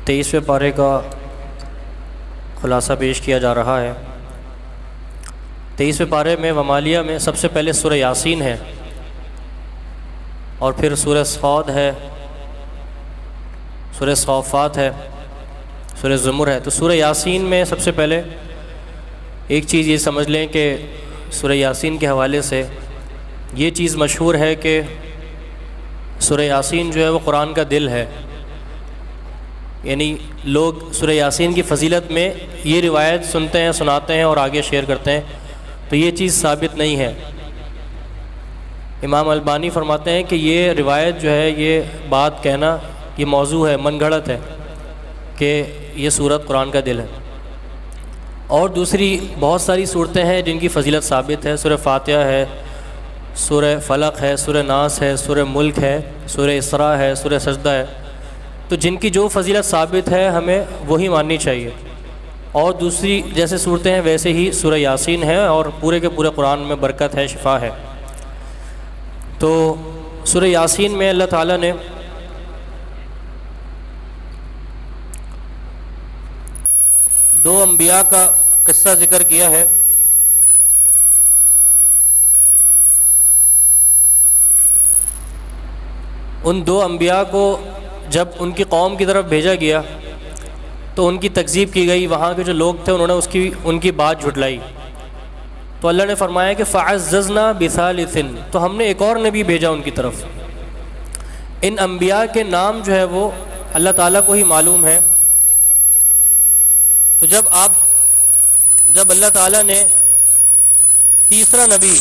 23ویں پارے کا خلاصہ پیش کیا جا رہا ہے۔ 23ویں پارے میں ومالیہ میں سب سے پہلے سورہ یاسین ہے، اور پھر سورہ صاد ہے، سورہ صافات ہے، سورہ زمر ہے۔ تو سورہ یاسین میں سب سے پہلے ایک چیز یہ سمجھ لیں کہ سورہ یاسین کے حوالے سے یہ چیز مشہور ہے کہ سورہ یاسین جو ہے وہ قرآن کا دل ہے، یعنی لوگ سورہ یاسین کی فضیلت میں یہ روایت سنتے ہیں، سناتے ہیں اور آگے شیئر کرتے ہیں، تو یہ چیز ثابت نہیں ہے۔ امام البانی فرماتے ہیں کہ یہ روایت جو ہے، یہ بات کہنا یہ موضوع ہے، من گھڑت ہے کہ یہ سورت قرآن کا دل ہے۔ اور دوسری بہت ساری صورتیں ہیں جن کی فضیلت ثابت ہے، سورہ فاتحہ ہے، سورہ فلق ہے، سورہ ناس ہے، سورہ ملک ہے، سورہ اسراء ہے، سورہ سجدہ ہے، تو جن کی جو فضیلت ثابت ہے ہمیں وہی ماننی چاہیے۔ اور دوسری جیسے صورتیں ہیں ویسے ہی سورہ یاسین ہے، اور پورے کے پورے قرآن میں برکت ہے، شفا ہے۔ تو سورہ یاسین میں اللہ تعالیٰ نے دو انبیاء کا قصہ ذکر کیا ہے۔ ان دو انبیاء کو جب ان کی قوم کی طرف بھیجا گیا تو ان کی تکذیب کی گئی، وہاں کے جو لوگ تھے انہوں نے ان کی بات جھٹلائی، تو اللہ نے فرمایا کہ فَعَزَّزْنَا بِثَالِثٍ، تو ہم نے ایک اور نبی بھیجا ان کی طرف۔ ان انبیاء کے نام جو ہے وہ اللہ تعالیٰ کو ہی معلوم ہے۔ تو جب اللہ تعالیٰ نے تیسرا نبی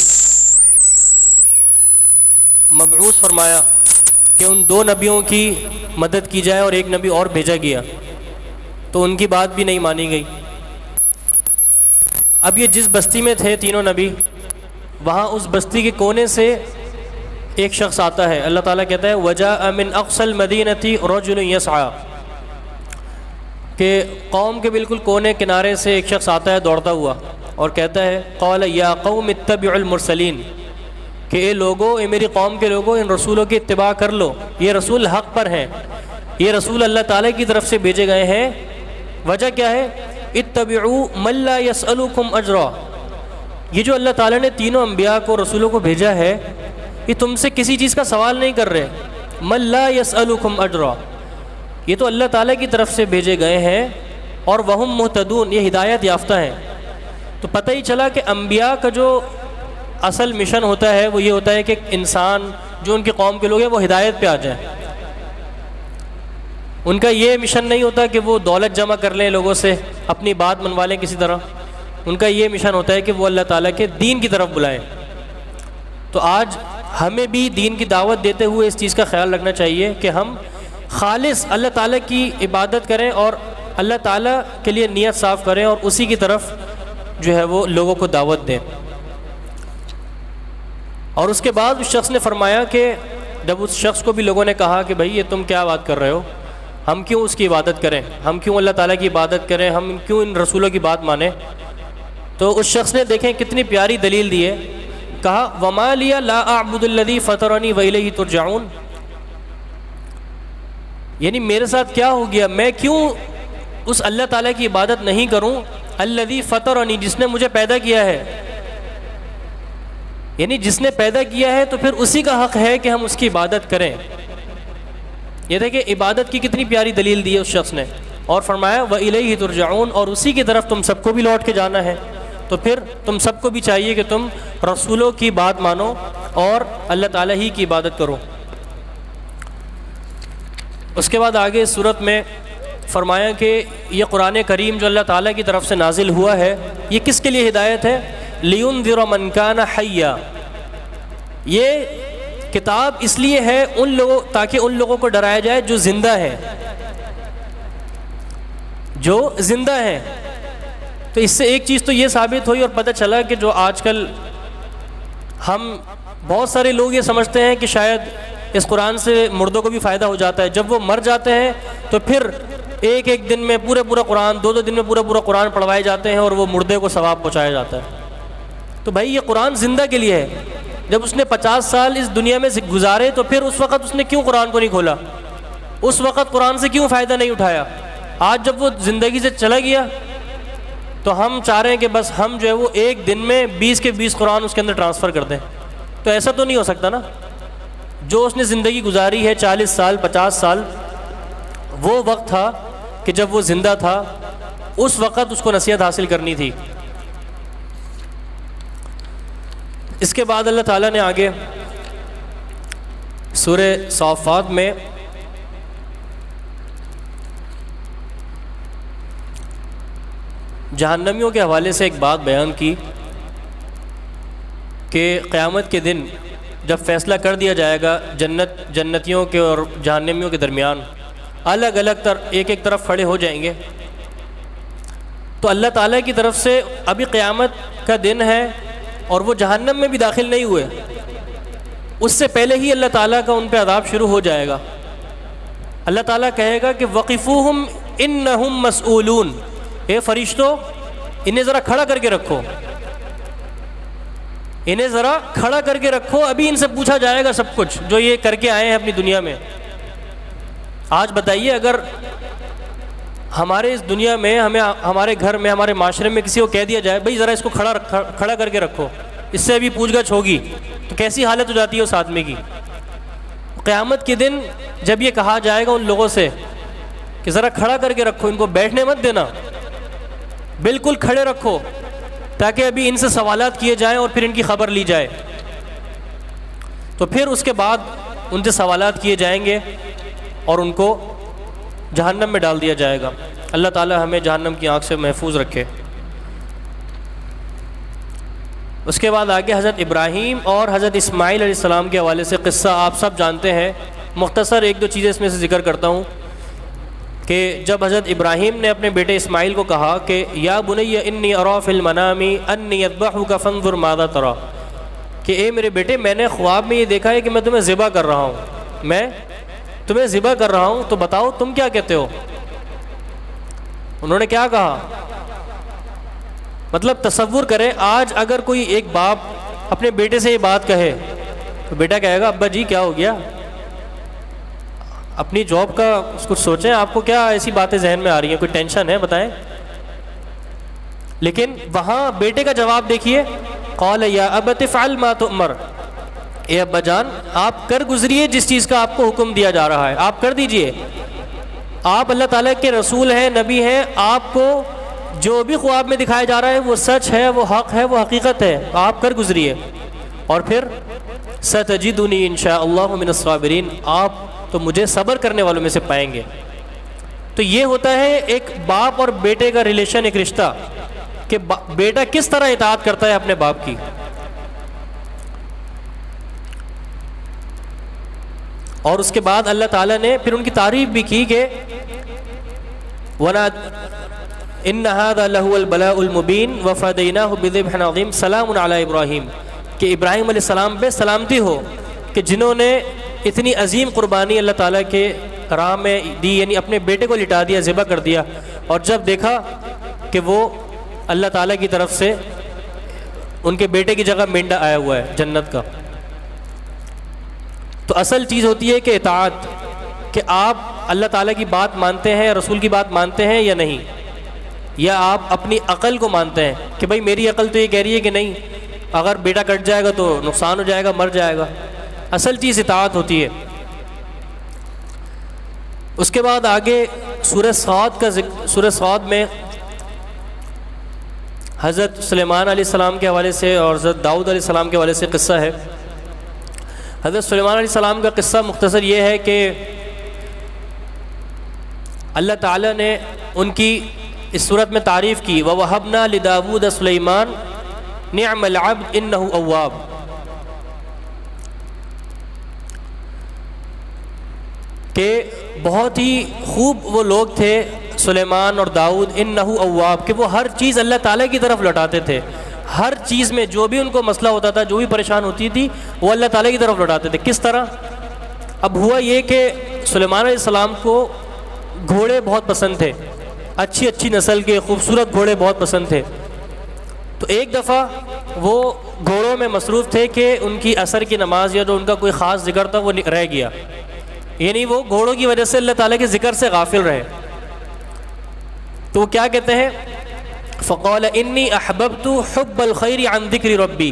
مبعوث فرمایا کہ ان دو نبیوں کی مدد کی جائے اور ایک نبی اور بھیجا گیا، تو ان کی بات بھی نہیں مانی گئی۔ اب یہ جس بستی میں تھے تینوں نبی، وہاں اس بستی کے کونے سے ایک شخص آتا ہے، اللہ تعالیٰ کہتا ہے وَجَاءَ مِنْ أَقْصَى الْمَدِينَةِ رَجُلٌ يَسْعَىٰ، کہ قوم کے بالکل کونے کنارے سے ایک شخص آتا ہے دوڑتا ہوا اور کہتا ہے قَالَ يَا قَوْمِ اتَّبِعُوا الْمُرْسَلِينَ، کہ اے لوگو، اے میری قوم کے لوگوں، ان رسولوں کی اتباع کر لو، یہ رسول حق پر ہیں، یہ رسول اللہ تعالیٰ کی طرف سے بھیجے گئے ہیں۔ وجہ کیا ہے؟ اتبعوا من لا يسألكم اجرا، یہ جو اللہ تعالیٰ نے تینوں انبیاء کو، رسولوں کو بھیجا ہے، یہ تم سے کسی چیز کا سوال نہیں کر رہے۔ من لا يسألكم اجرا، یہ تو اللہ تعالیٰ کی طرف سے بھیجے گئے ہیں، اور وہم مہتدون، یہ ہدایت یافتہ ہیں۔ تو پتہ ہی چلا کہ انبیاء کا جو اصل مشن ہوتا ہے وہ یہ ہوتا ہے کہ انسان جو ان کی قوم کے لوگ ہیں وہ ہدایت پہ آ جائیں۔ ان کا یہ مشن نہیں ہوتا کہ وہ دولت جمع کر لیں لوگوں سے، اپنی بات منوا لیں کسی طرح، ان کا یہ مشن ہوتا ہے کہ وہ اللہ تعالیٰ کے دین کی طرف بلائیں۔ تو آج ہمیں بھی دین کی دعوت دیتے ہوئے اس چیز کا خیال رکھنا چاہیے کہ ہم خالص اللہ تعالیٰ کی عبادت کریں اور اللہ تعالیٰ کے لیے نیت صاف کریں، اور اسی کی طرف جو ہے وہ لوگوں کو دعوت دیں۔ اور اس کے بعد اس شخص نے فرمایا کہ جب اس شخص کو بھی لوگوں نے کہا کہ بھائی یہ تم کیا بات کر رہے ہو، ہم کیوں اس کی عبادت کریں، ہم کیوں اللہ تعالیٰ کی عبادت کریں، ہم کیوں ان رسولوں کی بات مانیں، تو اس شخص نے دیکھیں کتنی پیاری دلیل دی ہے، کہا وَمَا لِيَ لَا أَعْبُدُ الَّذِي فَطَرَنِي وَإِلَيْهِ تُرْجَعُونَ، یعنی میرے ساتھ کیا ہو گیا، میں کیوں اس اللہ تعالیٰ کی عبادت نہیں کروں، الَّذِي فَطَرَنِي، جس نے مجھے پیدا کیا ہے، یعنی جس نے پیدا کیا ہے تو پھر اسی کا حق ہے کہ ہم اس کی عبادت کریں۔ یہ دیکھیں عبادت کی کتنی پیاری دلیل دی ہے اس شخص نے، اور فرمایا وَإِلَيْهِ تُرْجَعُونَ، اور اسی کی طرف تم سب کو بھی لوٹ کے جانا ہے، تو پھر تم سب کو بھی چاہیے کہ تم رسولوں کی بات مانو اور اللہ تعالیٰ ہی کی عبادت کرو۔ اس کے بعد آگے اس صورت میں فرمایا کہ یہ قرآن کریم جو اللہ تعالیٰ کی طرف سے نازل ہوا ہے، یہ کس کے لیے ہدایت ہے؟ لِيُنذِرَ مَنْ كَانَ حَيًّا، یہ کتاب اس لیے ہے تاکہ ان لوگوں کو ڈرایا جائے جو زندہ ہیں، جو زندہ ہیں۔ تو اس سے ایک چیز تو یہ ثابت ہوئی اور پتہ چلا کہ جو آج کل ہم بہت سارے لوگ یہ سمجھتے ہیں کہ شاید اس قرآن سے مردوں کو بھی فائدہ ہو جاتا ہے، جب وہ مر جاتے ہیں تو پھر ایک ایک دن میں پورا قرآن، دو دن میں پورا قرآن پڑھوائے جاتے ہیں اور وہ مردے کو ثواب پہنچایا جاتا ہے۔ تو بھائی یہ قرآن زندہ کے لیے ہے، جب اس نے 50 سال اس دنیا میں گزارے تو پھر اس وقت اس نے کیوں قرآن کو نہیں کھولا، اس وقت قرآن سے کیوں فائدہ نہیں اٹھایا؟ آج جب وہ زندگی سے چلا گیا تو ہم چاہ رہے ہیں کہ بس ہم جو ہے وہ ایک دن میں 20 کے 20 قرآن اس کے اندر ٹرانسفر کر دیں. تو ایسا تو نہیں ہو سکتا نا. جو اس نے زندگی گزاری ہے 40 سال 50 سال، وہ وقت تھا کہ جب وہ زندہ تھا، اس وقت اس کو نصیحت حاصل کرنی تھی. اس کے بعد اللہ تعالیٰ نے آگے سورہ صافات میں جہنمیوں کے حوالے سے ایک بات بیان کی کہ قیامت کے دن جب فیصلہ کر دیا جائے گا جنتیوں کے اور جہنمیوں کے درمیان، الگ الگ ایک ایک طرف کھڑے ہو جائیں گے، تو اللہ تعالیٰ کی طرف سے ابھی قیامت کا دن ہے اور وہ جہنم میں بھی داخل نہیں ہوئے، اس سے پہلے ہی اللہ تعالیٰ کا ان پہ عذاب شروع ہو جائے گا. اللہ تعالیٰ کہے گا کہ وقفوہم انہم مسئولون، اے فرشتوں انہیں ذرا کھڑا کر کے رکھو، انہیں ذرا کھڑا کر کے رکھو، ابھی ان سے پوچھا جائے گا سب کچھ جو یہ کر کے آئے ہیں اپنی دنیا میں. آج بتائیے اگر ہمارے اس دنیا میں ہمیں ہمارے گھر میں ہمارے معاشرے میں کسی کو کہہ دیا جائے بھئی ذرا اس کو کھڑا کر کے رکھو، اس سے ابھی پوچھ گچھ ہوگی، تو کیسی حالت ہو جاتی ہے اس آدمی کی. قیامت کے دن جب یہ کہا جائے گا ان لوگوں سے کہ ذرا کھڑا کر کے رکھو، ان کو بیٹھنے مت دینا، بالکل کھڑے رکھو تاکہ ابھی ان سے سوالات کیے جائیں اور پھر ان کی خبر لی جائے. تو پھر اس کے بعد ان سے سوالات کیے جائیں گے اور ان کو جہنم میں ڈال دیا جائے گا. اللہ تعالی ہمیں جہنم کی آنکھ سے محفوظ رکھے. اس کے بعد آگے حضرت ابراہیم اور حضرت اسماعیل علیہ السلام کے حوالے سے قصہ آپ سب جانتے ہیں. مختصر ایک دو چیزیں اس میں سے ذکر کرتا ہوں کہ جب حضرت ابراہیم نے اپنے بیٹے اسماعیل کو کہا کہ یا بنی انی ارا فی المنام انی اذبحک فانظر ماذا تری، کہ اے میرے بیٹے میں نے خواب میں یہ دیکھا ہے کہ میں تمہیں ذبح کر رہا ہوں، میں تمہیں ذبح کر رہا ہوں، تو بتاؤ تم کیا کہتے ہو. انہوں نے کیا کہا؟ مطلب تصور کریں آج اگر کوئی ایک باپ اپنے بیٹے سے یہ بات کہے تو بیٹا کہے گا ابا جی کیا ہو گیا، اپنی جاب کا کچھ سوچیں، آپ کو کیا ایسی باتیں ذہن میں آ رہی ہیں، کوئی ٹینشن ہے بتائیں. لیکن وہاں بیٹے کا جواب دیکھیے، قال یا ابت افعل ما تؤمر، اے ابا جان آپ کر گزریے جس چیز کا آپ کو حکم دیا جا رہا ہے، آپ کر دیجئے. آپ اللہ تعالیٰ کے رسول ہیں، نبی ہیں، آپ کو جو بھی خواب میں دکھایا جا رہا ہے وہ سچ ہے، وہ حق ہے، وہ حقیقت ہے، آپ کر گزریے. اور پھر ستجدنی انشاءاللہ من الصابرین، آپ تو مجھے صبر کرنے والوں میں سے پائیں گے. تو یہ ہوتا ہے ایک باپ اور بیٹے کا ریلیشن، ایک رشتہ کہ بیٹا کس طرح اطاعت کرتا ہے اپنے باپ کی. اور اس کے بعد اللہ تعالیٰ نے پھر ان کی تعریف بھی کی کہ ان هذا لهو البلاء المبین وفدیناہ بذبح عظیم سلام علی ابراہیم، کہ ابراہیم علیہ السلام پہ سلامتی ہو کہ جنہوں نے اتنی عظیم قربانی اللہ تعالیٰ کے راہ میں دی، یعنی اپنے بیٹے کو لٹا دیا، ذبح کر دیا. اور جب دیکھا کہ وہ اللہ تعالیٰ کی طرف سے ان کے بیٹے کی جگہ مینڈا آیا ہوا ہے جنت کا. تو اصل چیز ہوتی ہے کہ اطاعت، کہ آپ اللہ تعالیٰ کی بات مانتے ہیں، رسول کی بات مانتے ہیں یا نہیں، یا آپ اپنی عقل کو مانتے ہیں کہ بھائی میری عقل تو یہ کہہ رہی ہے کہ نہیں، اگر بیٹا کٹ جائے گا تو نقصان ہو جائے گا، مر جائے گا. اصل چیز اطاعت ہوتی ہے. اس کے بعد آگے سورہ صاد کا ذکر، سورہ صاد میں حضرت سلیمان علیہ السلام کے حوالے سے اور حضرت داؤد علیہ السلام کے حوالے سے قصہ ہے. حضرت سلیمان علیہ السلام کا قصہ مختصر یہ ہے کہ اللہ تعالیٰ نے ان کی اس صورت میں تعریف کی، وَوَهَبْنَا لِدَاوُودَ سُلَيْمَانَ نِعْمَ الْعَبْدُ إِنَّهُ أَوَّابٌ، کہ بہت ہی خوب وہ لوگ تھے سلیمان اور داؤد، انہو اواب، کہ وہ ہر چیز اللہ تعالیٰ کی طرف لوٹاتے تھے. ہر چیز میں جو بھی ان کو مسئلہ ہوتا تھا، جو بھی پریشان ہوتی تھی، وہ اللہ تعالیٰ کی طرف لوٹاتے تھے. کس طرح؟ اب ہوا یہ کہ سلیمان علیہ السلام کو گھوڑے بہت پسند تھے، اچھی اچھی نسل کے خوبصورت گھوڑے بہت پسند تھے. تو ایک دفعہ وہ گھوڑوں میں مصروف تھے کہ ان کی عصر کی نماز یا جو ان کا کوئی خاص ذکر تھا وہ رہ گیا، یعنی وہ گھوڑوں کی وجہ سے اللہ تعالیٰ کے ذکر سے غافل رہے. تو وہ کیا کہتے ہیں؟ فقال انی احببت حب الخیر عن ذکر ربی،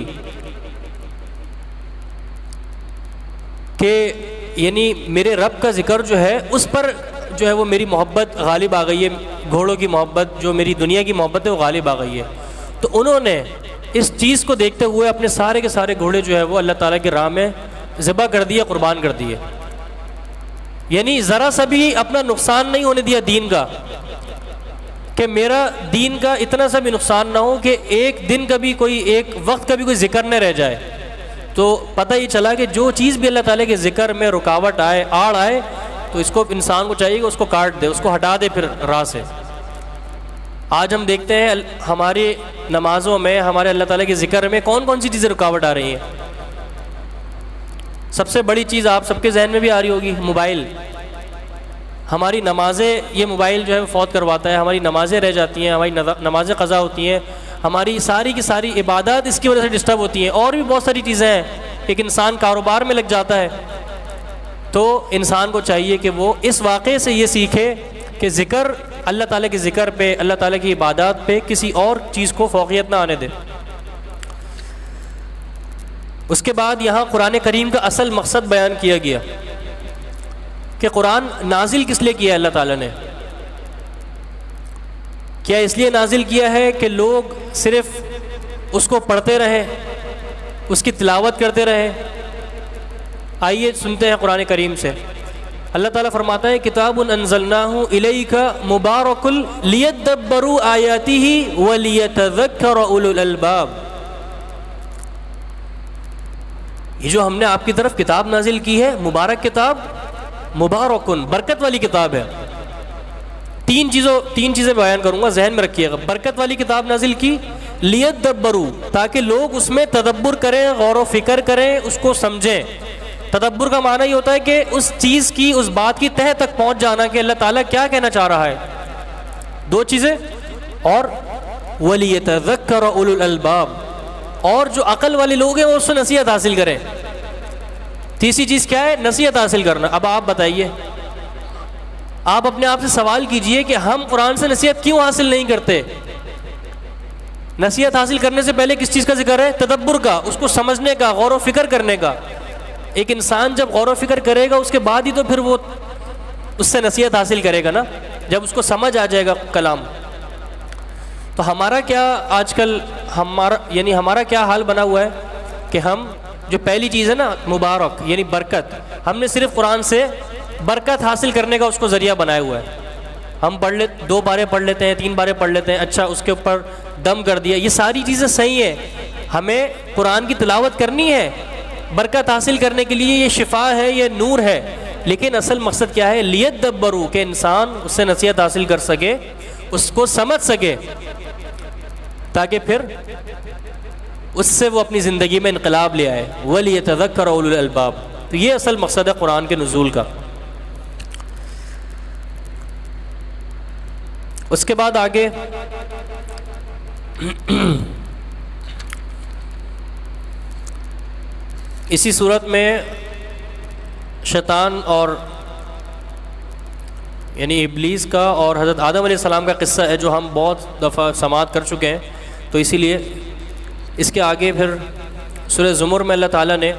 کہ یعنی میرے رب کا ذکر جو ہے اس پر جو ہے وہ میری محبت غالب آ گئی ہے، گھوڑوں کی محبت جو میری دنیا کی محبت ہے وہ غالب آ گئی ہے۔ تو انہوں نے اس چیز کو دیکھتے ہوئے اپنے سارے کے سارے گھوڑے جو ہے وہ اللہ تعالیٰ کی راہ میں ذبح کر دیے، قربان کر دیے، یعنی ذرا سا بھی اپنا نقصان نہیں ہونے دیا دین کا، کہ میرا دین کا اتنا سا بھی نقصان نہ ہو کہ ایک دن کا بھی کوئی، ایک وقت کا بھی کوئی ذکر نہ رہ جائے۔ تو پتہ یہ چلا کہ جو چیز بھی اللہ تعالیٰ کے ذکر میں رکاوٹ آئے، آڑ آئے، تو اس کو انسان کو چاہیے کہ اس کو کاٹ دے، اس کو ہٹا دے پھر راہ سے۔ آج ہم دیکھتے ہیں ہماری نمازوں میں، ہمارے اللہ تعالیٰ کے ذکر میں کون کون سی چیزیں رکاوٹ آ رہی ہیں۔ سب سے بڑی چیز آپ سب کے ذہن میں بھی آ رہی ہوگی، موبائل۔ ہماری نمازیں، یہ موبائل جو ہے فوت کرواتا ہے، ہماری نمازیں رہ جاتی ہیں، ہماری نمازیں قضا ہوتی ہیں، ہماری ساری کی ساری عبادات اس کی وجہ سے ڈسٹرب ہوتی ہیں، اور بھی بہت ساری چیزیں ہیں۔ ایک انسان کاروبار میں لگ جاتا ہے، تو انسان کو چاہیے کہ وہ اس واقعے سے یہ سیکھے کہ ذکر، اللہ تعالیٰ کے ذکر پہ، اللہ تعالیٰ کی عبادات پہ کسی اور چیز کو فوقیت نہ آنے دے۔ اس کے بعد یہاں قرآن کریم کا اصل مقصد بیان کیا گیا کہ قرآن نازل کس لیے کیا ہے اللہ تعالیٰ نے۔ کیا اس لیے نازل کیا ہے کہ لوگ صرف اس کو پڑھتے رہیں، اس کی تلاوت کرتے رہیں؟ آئیے سنتے ہیں قرآن کریم سے۔ اللہ تعالیٰ فرماتا ہے کتاب انزلناہ الیک مبارک لیدبروا آیاتہ ولیتذکر اولو الالباب۔ یہ جو ہم نے آپ کی طرف کتاب نازل کی ہے، مبارک کتاب، مبارکن، برکت والی کتاب ہے۔ تین چیزیں بیان کروں گا، ذہن میں رکھیے گا۔ برکت والی کتاب نازل کی، لیدبروا، تاکہ لوگ اس میں تدبر کریں، غور و فکر کریں، اس کو سمجھیں۔ تدبر کا معنی یہ ہوتا ہے کہ اس چیز کی، اس بات کی تہہ تک پہنچ جانا کہ اللہ تعالیٰ کیا کہنا چاہ رہا ہے۔ دو چیزیں، اور وَلِيَتَذَكَّرَ أُولُو الْأَلْبَابِ، اور جو عقل والے لوگ ہیں وہ اس سے نصیحت حاصل کریں۔ تیسری چیز کیا ہے؟ نصیحت حاصل کرنا۔ اب آپ بتائیے، آپ اپنے آپ سے سوال کیجئے کہ ہم قرآن سے نصیحت کیوں حاصل نہیں کرتے؟ نصیحت حاصل کرنے سے پہلے کس چیز کا ذکر ہے؟ تدبر کا، اس کو سمجھنے کا، غور و فکر کرنے کا۔ ایک انسان جب غور و فکر کرے گا اس کے بعد ہی تو پھر وہ اس سے نصیحت حاصل کرے گا نا، جب اس کو سمجھ آ جائے گا کلام۔ تو ہمارا کیا آج کل، ہمارا کیا حال بنا ہوا ہے کہ ہم جو پہلی چیز ہے نا مبارک یعنی برکت، ہم نے صرف قرآن سے برکت حاصل کرنے کا اس کو ذریعہ بنایا ہوا ہے۔ ہم دو بارے پڑھ لیتے ہیں، 3 بارے پڑھ لیتے ہیں، اچھا اس کے اوپر دم کر دیا۔ یہ ساری چیزیں صحیح ہیں، ہمیں قرآن کی تلاوت کرنی ہے، برکت حاصل کرنے کے لیے یہ شفا ہے، یہ نور ہے، لیکن اصل مقصد کیا ہے؟ لیدبروا، کہ انسان اس سے نصیحت حاصل کر سکے، اس کو سمجھ سکے، تاکہ پھر اس سے وہ اپنی زندگی میں انقلاب لے آئے۔ وَلِيَتَذَكَّرَ أُولُو الْأَلْبَابِ، تو یہ اصل مقصد ہے قرآن کے نزول کا۔ اس کے بعد آگے اسی صورت میں شیطان اور یعنی ابلیس کا اور حضرت آدم علیہ السلام کا قصہ ہے جو ہم بہت دفعہ سماعت کر چکے ہیں، تو اسی لیے اس کے آگے پھر سورہ زمر میں اللہ تعالیٰ نے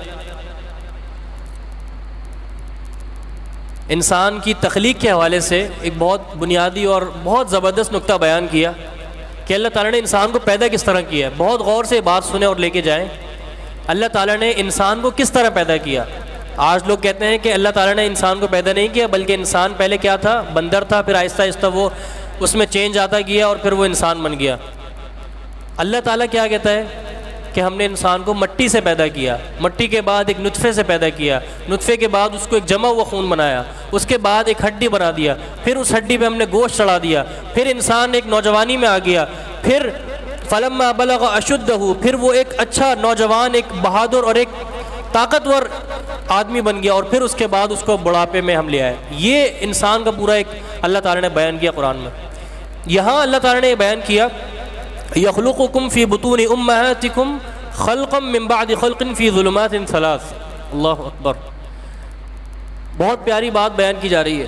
انسان کی تخلیق کے حوالے سے ایک بہت بنیادی اور بہت زبردست نقطہ بیان کیا کہ اللہ تعالیٰ نے انسان کو پیدا کس طرح کیا ہے۔ بہت غور سے بات سنیں اور لے کے جائیں، اللہ تعالیٰ نے انسان کو کس طرح پیدا کیا۔ آج لوگ کہتے ہیں کہ اللہ تعالیٰ نے انسان کو پیدا نہیں کیا، بلکہ انسان پہلے کیا تھا؟ بندر تھا، پھر آہستہ آہستہ وہ اس میں چینج آتا گیا اور پھر وہ انسان بن گیا۔ اللہ تعالیٰ کیا کہتا ہے کہ ہم نے انسان کو مٹی سے پیدا کیا، مٹی کے بعد ایک نطفے سے پیدا کیا، نطفے کے بعد اس کو ایک جمع ہوا خون بنایا، اس کے بعد ایک ہڈی بنا دیا، پھر اس ہڈی پہ ہم نے گوشت چڑھا دیا، پھر انسان ایک نوجوانی میں آ گیا، پھر فلما بلغ اشدہ، پھر وہ ایک اچھا نوجوان، ایک بہادر اور ایک طاقتور آدمی بن گیا، اور پھر اس کے بعد اس کو بڑھاپے میں ہم لے آئے۔ یہ انسان کا پورا ایک اللہ تعالیٰ نے بیان کیا قرآن میں۔ یہاں اللہ تعالیٰ نے یہ بیان کیا یخلقکم فی بطون امہاتکم خلقا من بعد خلق فی ظلمات ثلاث۔ اللہ اکبر، بہت پیاری بات بیان کی جا رہی ہے۔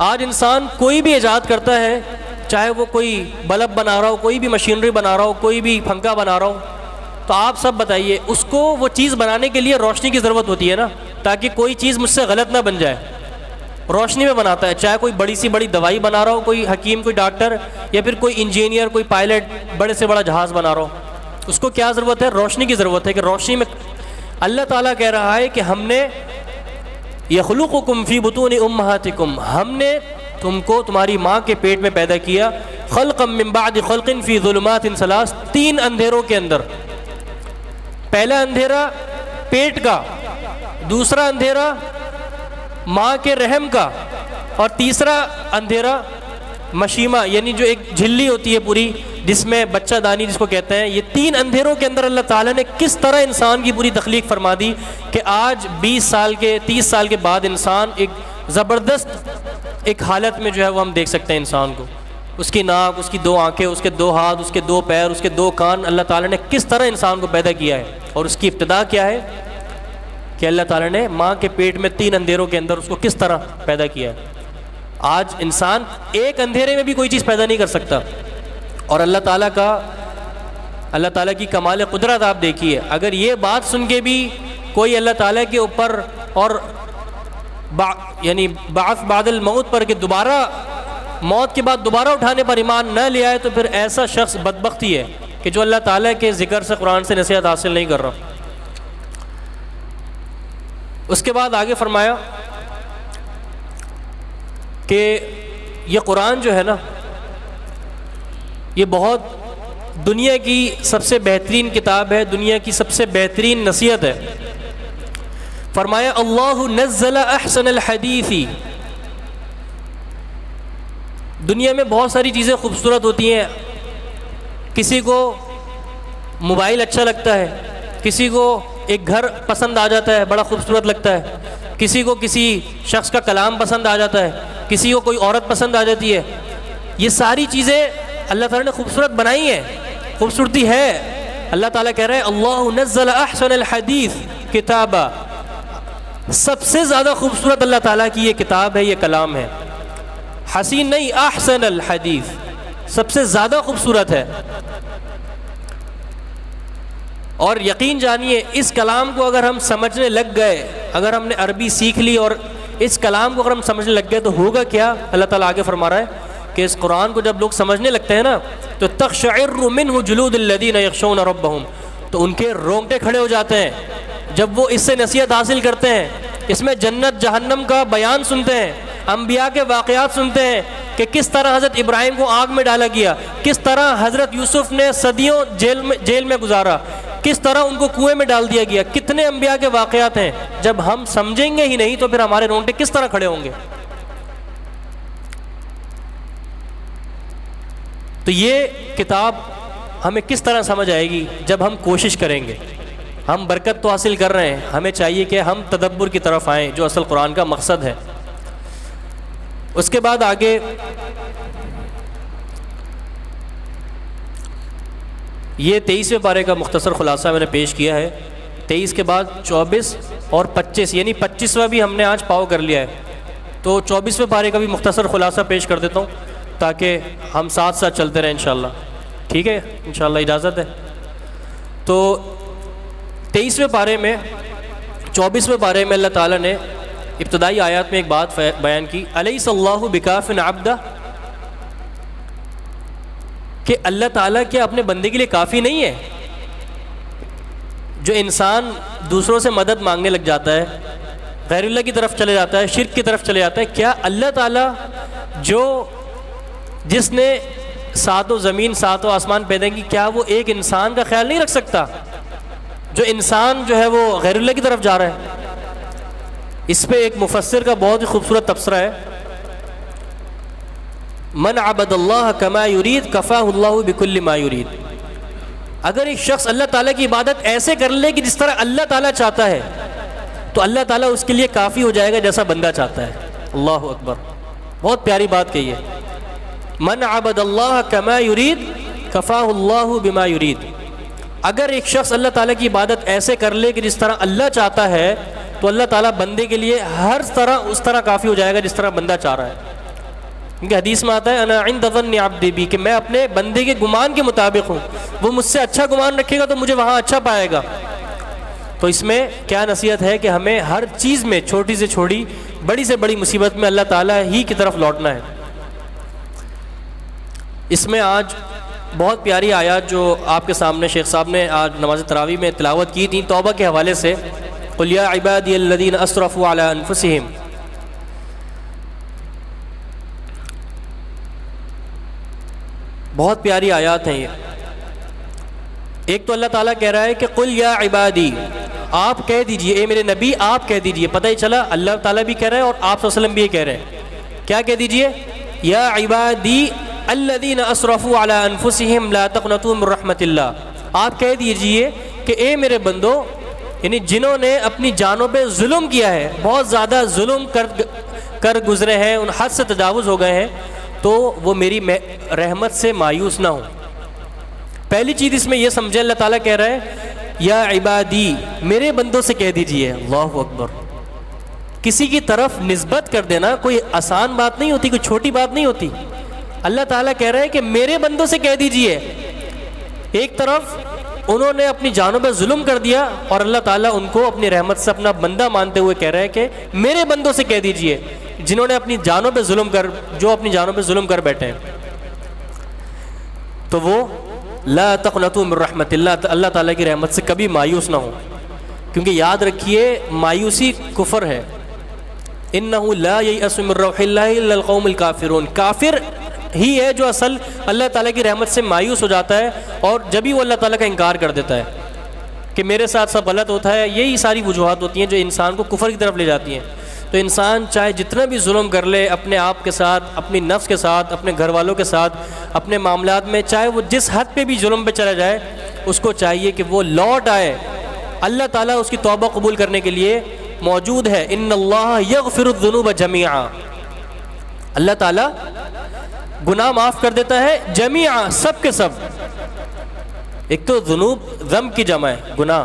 آج انسان کوئی بھی ایجاد کرتا ہے چاہے وہ کوئی بلب بنا رہا ہو، کوئی بھی مشینری بنا رہا ہو، کوئی بھی پنکھا بنا رہا ہو، تو آپ سب بتائیے اس کو وہ چیز بنانے کے لیے روشنی کی ضرورت ہوتی ہے نا، تاکہ کوئی چیز مجھ سے غلط نہ بن جائے، روشنی میں بناتا ہے. چاہے کوئی بڑی سی بڑی دوائی بنا رہا ہو، کوئی حکیم، کوئی ڈاکٹر، یا پھر کوئی انجینئر، کوئی پائلٹ بڑے سے بڑا جہاز بنا رہا ہو، اس کو کیا ضرورت ہے؟ روشنی کی ضرورت ہے. کہ روشنی میں اللہ تعالیٰ کہہ رہا ہے کہ ہم نے یخلقکم فی بطون امہاتکم، ہم نے تم کو تمہاری ماں کے پیٹ میں پیدا کیا، خلقا من بعد خلق فی ظلمات ثلاث، 3 اندھیروں کے اندر. پہلا اندھیرا پیٹ کا، دوسرا اندھیرا ماں کے رحم کا، اور تیسرا اندھیرا مشیمہ، یعنی جو ایک جھلی ہوتی ہے پوری جس میں بچہ دانی جس کو کہتے ہیں. یہ 3 اندھیروں کے اندر اللہ تعالیٰ نے کس طرح انسان کی پوری تخلیق فرما دی کہ آج 20 سال کے 30 سال کے بعد انسان ایک زبردست ایک حالت میں جو ہے وہ ہم دیکھ سکتے ہیں انسان کو. اس کی ناک، اس کی 2 آنکھیں، اس کے 2 ہاتھ، اس کے 2 پیر، اس کے 2 کان. اللہ تعالیٰ نے کس طرح انسان کو پیدا کیا ہے، اور اس کی ابتدا کیا ہے کہ اللہ تعالیٰ نے ماں کے پیٹ میں 3 اندھیروں کے اندر اس کو کس طرح پیدا کیا ہے. آج انسان ایک اندھیرے میں بھی کوئی چیز پیدا نہیں کر سکتا. اور اللہ تعالیٰ کی کمال قدرت آپ دیکھیے. اگر یہ بات سن کے بھی کوئی اللہ تعالیٰ کے اوپر اور یعنی بعث بعد الموت پر، کہ دوبارہ موت کے بعد دوبارہ اٹھانے پر ایمان نہ لے آئے، تو پھر ایسا شخص بدبخت ہی ہے کہ جو اللہ تعالیٰ کے ذکر سے، قرآن سے نصیحت حاصل نہیں کر رہا. اس کے بعد آگے فرمایا کہ یہ قرآن جو ہے نا، یہ بہت دنیا کی سب سے بہترین کتاب ہے، دنیا کی سب سے بہترین نصیحت ہے. فرمایا اللہ نزل احسن الحدیث. دنیا میں بہت ساری چیزیں خوبصورت ہوتی ہیں. کسی کو موبائل اچھا لگتا ہے، کسی کو ایک گھر پسند آ جاتا ہے، بڑا خوبصورت لگتا ہے، کسی کو کسی شخص کا کلام پسند آ جاتا ہے، کسی کو کوئی عورت پسند آ جاتی ہے. یہ ساری چیزیں اللہ تعالیٰ نے خوبصورت بنائی ہیں، خوبصورتی ہے. اللہ تعالیٰ کہہ رہے ہیں اللہ نزل احسن الحدیث کتابا. سب سے زیادہ خوبصورت اللہ تعالیٰ کی یہ کتاب ہے، یہ کلام ہے. حسین نہیں، احسن الحدیث، سب سے زیادہ خوبصورت ہے. اور یقین جانیے اس کلام کو اگر ہم سمجھنے لگ گئے، اگر ہم نے عربی سیکھ لی اور اس کلام کو اگر ہم سمجھنے لگ گئے، تو ہوگا کیا؟ اللہ تعالیٰ آگے فرما رہا ہے کہ اس قرآن کو جب لوگ سمجھنے لگتے ہیں نا، تو تقشعر منہ جلود الذین یخشون ربہم، تو ان کے رونگٹے کھڑے ہو جاتے ہیں جب وہ اس سے نصیحت حاصل کرتے ہیں. اس میں جنت جہنم کا بیان سنتے ہیں، انبیاء کے واقعات سنتے ہیں کہ کس طرح حضرت ابراہیم کو آگ میں ڈالا گیا، کس طرح حضرت یوسف نے صدیوں جیل میں گزارا، کس طرح ان کو کنویں میں ڈال دیا گیا. کتنے انبیاء کے واقعات ہیں. جب ہم سمجھیں گے ہی نہیں تو پھر ہمارے رونگٹے کس طرح کھڑے ہوں گے. تو یہ کتاب ہمیں کس طرح سمجھ آئے گی؟ جب ہم کوشش کریں گے. ہم برکت تو حاصل کر رہے ہیں، ہمیں چاہیے کہ ہم تدبر کی طرف آئیں، جو اصل قرآن کا مقصد ہے. اس کے بعد آگے یہ 23ویں پارے کا مختصر خلاصہ میں نے پیش کیا ہے. 23 کے بعد 24 اور 25، یعنی 25واں بھی ہم نے آج پاؤ کر لیا ہے. تو 24ویں پارے کا بھی مختصر خلاصہ پیش کر دیتا ہوں تاکہ ہم ساتھ ساتھ چلتے رہیں انشاءاللہ. ٹھیک ہے، انشاءاللہ اجازت ہے. تو 23ویں پارے میں 24ویں پارے میں اللہ تعالیٰ نے ابتدائی آیات میں ایک بات بیان کی، الیس اللہ بکاف عبدہ، کہ اللہ تعالیٰ کیا اپنے بندے کے لیے کافی نہیں ہے؟ جو انسان دوسروں سے مدد مانگنے لگ جاتا ہے، غیر اللہ کی طرف چلے جاتا ہے، شرک کی طرف چلے جاتا ہے، کیا اللہ تعالیٰ جس نے 7 زمین 7 آسمان پیدا کی، کیا وہ ایک انسان کا خیال نہیں رکھ سکتا؟ جو انسان جو ہے وہ غیر اللہ کی طرف جا رہا ہے. اس پہ ایک مفسر کا بہت ہی خوبصورت تبصرہ ہے، من عبد اللہ کما یرید کفاہ اللہ بکل ما یرید. اگر ایک شخص اللہ تعالیٰ کی عبادت ایسے کر لے کہ جس طرح اللہ تعالیٰ چاہتا ہے، تو اللہ تعالیٰ اس کے لیے کافی ہو جائے گا جیسا بندہ چاہتا ہے. اللہ اکبر، بہت پیاری بات کہی ہے. من عبد اللہ کما یرید کفاہ اللہ بما یرید. اگر ایک شخص اللہ تعالیٰ کی عبادت ایسے کر لے کہ جس طرح اللہ چاہتا ہے، تو اللہ تعالیٰ بندے کے لیے ہر طرح اس طرح کافی ہو جائے گا جس طرح بندہ چاہ رہا ہے. کیونکہ حدیث میں آتا ہے انا عند ظن عبدی بی، کہ میں اپنے بندے کے گمان کے مطابق ہوں، وہ مجھ سے اچھا گمان رکھے گا تو مجھے وہاں اچھا پائے گا۔ تو اس میں کیا نصیحت ہے کہ ہمیں ہر چیز میں، چھوٹی سے چھوٹی، بڑی سے بڑی مصیبت میں اللہ تعالیٰ ہی کی طرف لوٹنا ہے۔ اس میں آج بہت پیاری آیات جو آپ کے سامنے شیخ صاحب نے آج نماز تراویح میں تلاوت کی تھی توبہ کے حوالے سے، قل یا عبادی الذین اسرفوا علی انفسہم، بہت پیاری آیات ہیں یہ۔ ایک تو اللہ تعالیٰ کہہ رہا ہے کہ قل یا عبادی، آپ کہہ دیجئے، اے میرے نبی آپ کہہ دیجئے۔ پتہ ہی چلا اللہ تعالیٰ بھی کہہ رہے ہیں اور آپ صلی اللہ علیہ وسلم بھی یہ کہہ رہے ہیں، کیا کہہ دیجئے؟ یا عبادی الذین اسرفوا علی انفسہم لا تقنطوا من رحمت اللہ، آپ کہہ دیجئے کہ اے میرے بندو، یعنی جنہوں نے اپنی جانوں پہ ظلم کیا ہے، بہت زیادہ ظلم کر گزرے ہیں، ان حد سے تجاوز ہو گئے ہیں، تو وہ میری رحمت سے مایوس نہ ہوں۔ پہلی چیز اس میں یہ سمجھے، اللہ تعالیٰ کہہ رہا ہے یا عبادی، میرے بندوں سے کہہ دیجئے۔ اللہ اکبر، کسی کی طرف نسبت کر دینا کوئی آسان بات نہیں ہوتی، کوئی چھوٹی بات نہیں ہوتی۔ اللہ تعالیٰ کہہ رہا ہے کہ میرے بندوں سے کہہ دیجئے۔ ایک طرف انہوں نے اپنی جانوں پہ ظلم کر دیا اور اللہ تعالیٰ ان کو اپنی رحمت سے اپنا بندہ مانتے ہوئے کہہ رہا ہے کہ میرے بندوں سے کہہ دیجئے، جنہوں نے اپنی جانوں پہ ظلم کر بیٹھے ہیں، تو وہ لا تقنطوا من رحمت اللہ، اللہ تعالیٰ کی رحمت سے کبھی مایوس نہ ہوں، کیونکہ یاد رکھیے مایوسی کفر ہے۔ انہ لا ییأس من روح اللہ الا القوم الکافرون، کافر ہی ہے جو اصل اللہ تعالیٰ کی رحمت سے مایوس ہو جاتا ہے، اور جب ہی وہ اللہ تعالیٰ کا انکار کر دیتا ہے کہ میرے ساتھ سب غلط ہوتا ہے۔ یہی ساری وجوہات ہوتی ہیں جو انسان کو کفر کی طرف لے جاتی ہیں۔ تو انسان چاہے جتنا بھی ظلم کر لے اپنے آپ کے ساتھ، اپنی نفس کے ساتھ، اپنے گھر والوں کے ساتھ، اپنے معاملات میں، چاہے وہ جس حد پہ بھی ظلم پہ چلا جائے، اس کو چاہیے کہ وہ لوٹ آئے۔ اللہ تعالیٰ اس کی توبہ قبول کرنے کے لیے موجود ہے۔ ان اللہ یغفر الذنوب جمیعا، اللہ تعالیٰ گناہ معاف کر دیتا ہے جمیعا، سب کے سب۔ ایک تو ذنوب ذنب کی جمع ہے، گناہ،